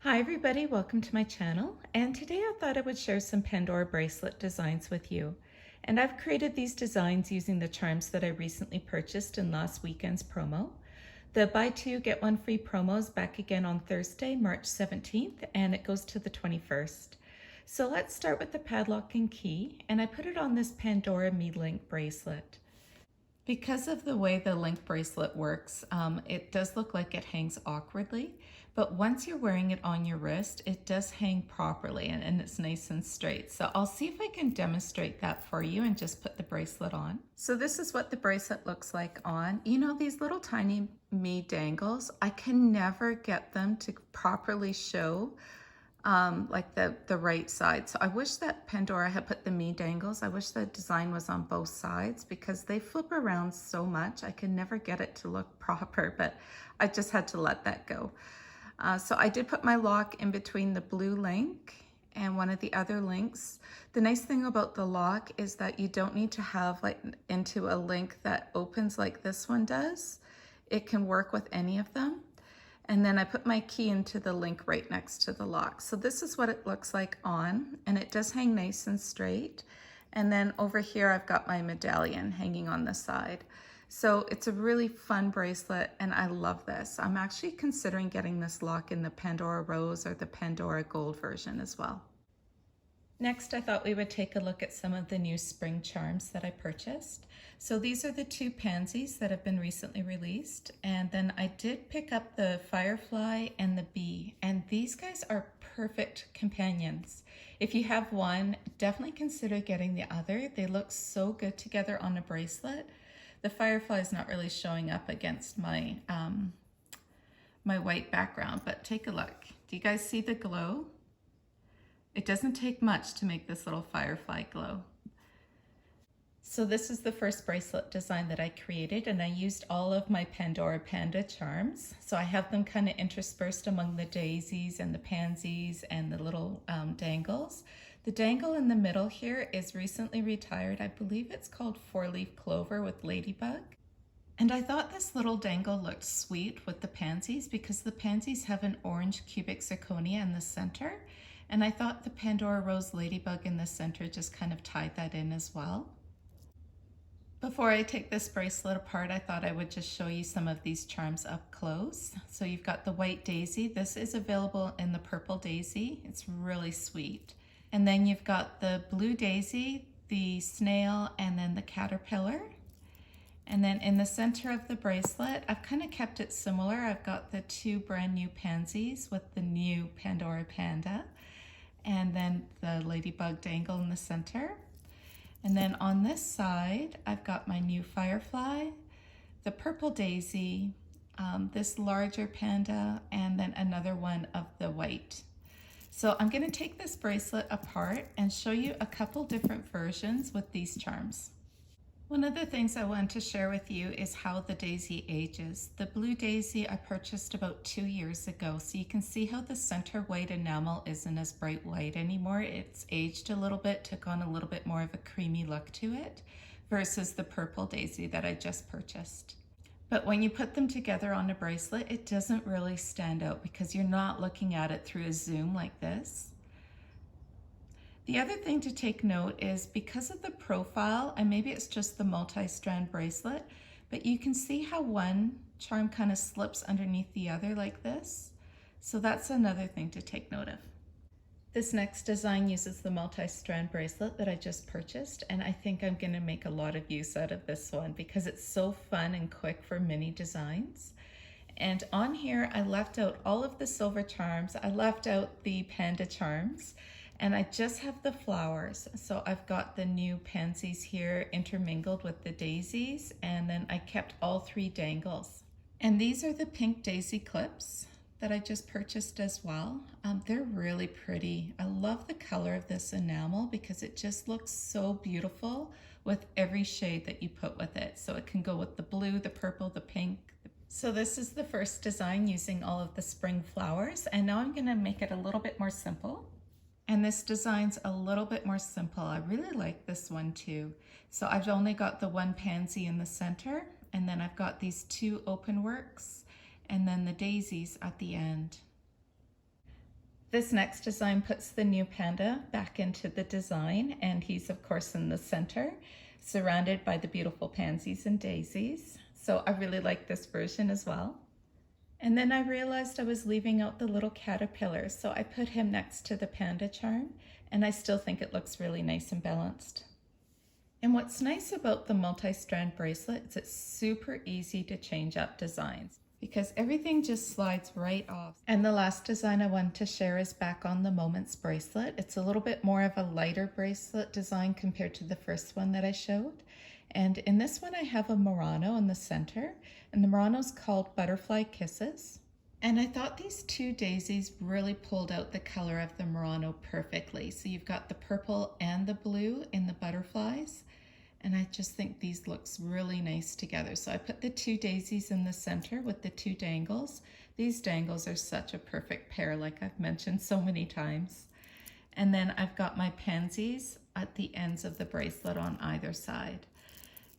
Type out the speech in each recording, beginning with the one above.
Hi everybody, welcome to my channel, and today I thought I would share some Pandora bracelet designs with you. And I've created these designs using the charms that I recently purchased in last weekend's promo. The buy two get one free promo is back again on Thursday, March 17th, and it goes to the 21st. So let's start with the padlock and key, and I put it on this Pandora Me Link bracelet. Because of the way the link bracelet works, it does look like it hangs awkwardly, but once you're wearing it on your wrist, it does hang properly and it's nice and straight. So I'll see if I can demonstrate that for you and just put the bracelet on. So this is what the bracelet looks like on. You know, these little tiny me dangles, I can never get them to properly show like the right side. So I wish that Pandora had put the me dangles. I wish the design was on both sides because they flip around so much. I can never get it to look proper, but I just had to let that go. So I did put my lock in between the blue link and one of the other links. The nice thing about the lock is that you don't need to have like into a link that opens like this one does. It can work with any of them. And then I put my key into the link right next to the lock. So this is what it looks like on, and it does hang nice and straight. And then over here, I've got my medallion hanging on the side. So it's a really fun bracelet, and I love this. I'm actually considering getting this lock in the Pandora Rose or the Pandora Gold version as well. Next, I thought we would take a look at some of the new spring charms that I purchased. So these are the two pansies that have been recently released. And then I did pick up the firefly and the bee. And these guys are perfect companions. If you have one, definitely consider getting the other. They look so good together on a bracelet. The firefly is not really showing up against my, my white background, but take a look. Do you guys see the glow? It doesn't take much to make this little firefly glow. So this is the first bracelet design that I created, and I used all of my Pandora Panda charms. So I have them kind of interspersed among the daisies and the pansies and the little dangles. The dangle in the middle here is recently retired. I believe it's called four-leaf clover with ladybug. And I thought this little dangle looked sweet with the pansies because the pansies have an orange cubic zirconia in the center. And I thought the Pandora Rose Ladybug in the center just kind of tied that in as well. Before I take this bracelet apart, I thought I would just show you some of these charms up close. So you've got the white daisy. This is available in the purple daisy. It's really sweet. And then you've got the blue daisy, the snail, and then the caterpillar. And then in the center of the bracelet, I've kind of kept it similar. I've got the two brand new pansies with the new Pandora Panda. And then the ladybug dangle in the center. And then on this side, I've got my new firefly, the purple daisy, this larger panda, and then another one of the white. So I'm going to take this bracelet apart and show you a couple different versions with these charms. One of the things I want to share with you is how the daisy ages. The blue daisy I purchased about 2 years ago, so you can see how the center white enamel isn't as bright white anymore. It's aged a little bit, took on a little bit more of a creamy look to it, versus the purple daisy that I just purchased. But when you put them together on a bracelet, it doesn't really stand out because you're not looking at it through a zoom like this. The other thing to take note is because of the profile, and maybe it's just the multi-strand bracelet, but you can see how one charm kind of slips underneath the other like this. So that's another thing to take note of. This next design uses the multi-strand bracelet that I just purchased, and I think I'm going to make a lot of use out of this one because it's so fun and quick for mini designs. And on here, I left out all of the silver charms. I left out the panda charms. And I just have the flowers. So I've got the new pansies here intermingled with the daisies, and then I kept all three dangles. And these are the pink daisy clips that I just purchased as well. They're really pretty. I love the color of this enamel because it just looks so beautiful with every shade that you put with it. So it can go with the blue, the purple, the pink. So this is the first design using all of the spring flowers, and now I'm gonna make it a little bit more simple. And this design's a little bit more simple. I really like this one too. So I've only got the one pansy in the center, and then I've got these two open works, and then the daisies at the end. This next design puts the new panda back into the design, and he's of course in the center, surrounded by the beautiful pansies and daisies. So I really like this version as well. And then I realized I was leaving out the little caterpillar, so I put him next to the panda charm, and I still think it looks really nice and balanced. And what's nice about the multi-strand bracelet is it's super easy to change up designs because everything just slides right off. And the last design I wanted to share is back on the Moments bracelet. It's a little bit more of a lighter bracelet design compared to the first one that I showed. And in this one I have a Murano in the center, and the Murano's called Butterfly Kisses. And I thought these two daisies really pulled out the color of the Murano perfectly. So you've got the purple and the blue in the butterflies. And I just think these looks really nice together. So I put the two daisies in the center with the two dangles. These dangles are such a perfect pair, like I've mentioned so many times. And then I've got my pansies at the ends of the bracelet on either side.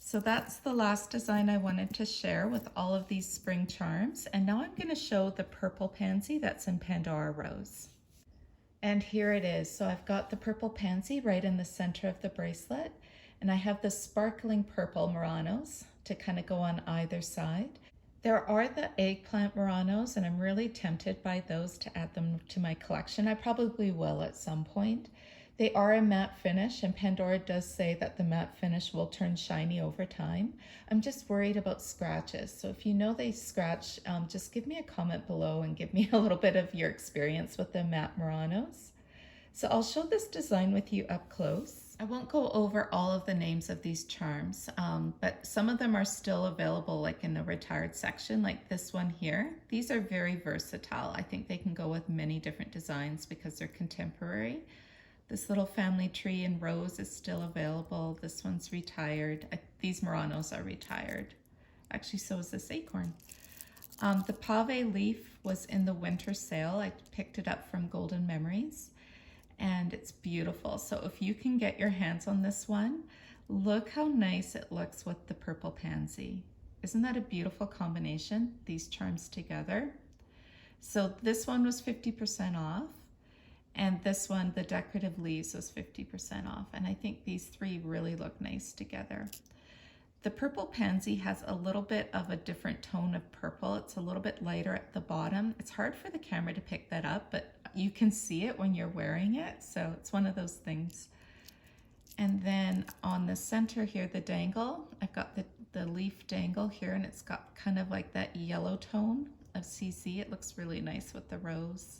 So that's the last design I wanted to share with all of these spring charms. And now I'm going to show the purple pansy that's in Pandora Rose. And here it is. So I've got the purple pansy right in the center of the bracelet. And I have the sparkling purple Muranos to kind of go on either side. There are the eggplant Muranos, and I'm really tempted by those to add them to my collection. I probably will at some point. They are a matte finish, and Pandora does say that the matte finish will turn shiny over time. I'm just worried about scratches. So if you know they scratch, just give me a comment below and give me a little bit of your experience with the matte Muranos. So I'll show this design with you up close. I won't go over all of the names of these charms, but some of them are still available like in the retired section, like this one here. These are very versatile. I think they can go with many different designs because they're contemporary. This little family tree in rose is still available. This one's retired. These Muranos are retired. Actually, so is this acorn. The pave leaf was in the winter sale. I picked it up from Golden Memories. And it's beautiful. So if you can get your hands on this one, look how nice it looks with the purple pansy. Isn't that a beautiful combination, these charms together? So this one was 50% off, and this one, the decorative leaves, was 50% off. And I think these three really look nice together. The purple pansy has a little bit of a different tone of purple. It's a little bit lighter at the bottom. It's hard for the camera to pick that up, but you can see it when you're wearing it. So it's one of those things. And then on the center here, the dangle, I've got the leaf dangle here, and it's got kind of like that yellow tone of CC. It looks really nice with the rose.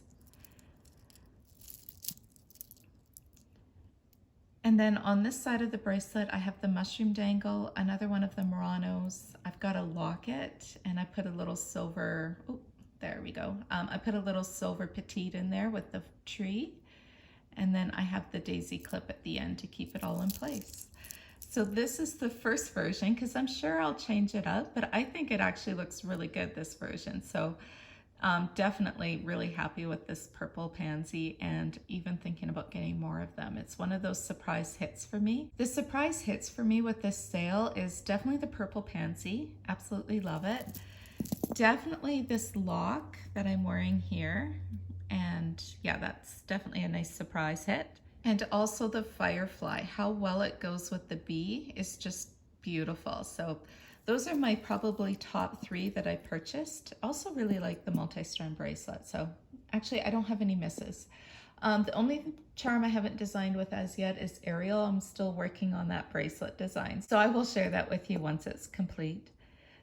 And then on this side of the bracelet, I have the mushroom dangle, another one of the Muranos. I've got a locket, and I put a little silver, oh, there we go. I put a little silver petite in there with the tree. And then I have the daisy clip at the end to keep it all in place. So this is the first version, because I'm sure I'll change it up, but I think it actually looks really good, this version. So definitely really happy with this purple pansy, and even thinking about getting more of them. It's one of those surprise hits for me. The surprise hits for me with this sale is definitely the purple pansy. Absolutely love it. Definitely this lock that I'm wearing here. And yeah, that's definitely a nice surprise hit. And also the firefly, how well it goes with the bee is just beautiful. So those are my probably top three that I purchased. Also really like the multi-strand bracelet. So actually I don't have any misses. The only charm I haven't designed with as yet is Ariel. I'm still working on that bracelet design. So I will share that with you once it's complete.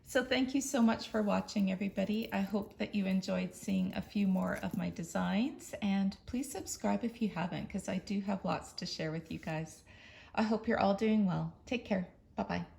So thank you so much for watching, everybody. I hope that you enjoyed seeing a few more of my designs, and please subscribe if you haven't, because I do have lots to share with you guys. I hope you're all doing well. Take care. Bye-bye.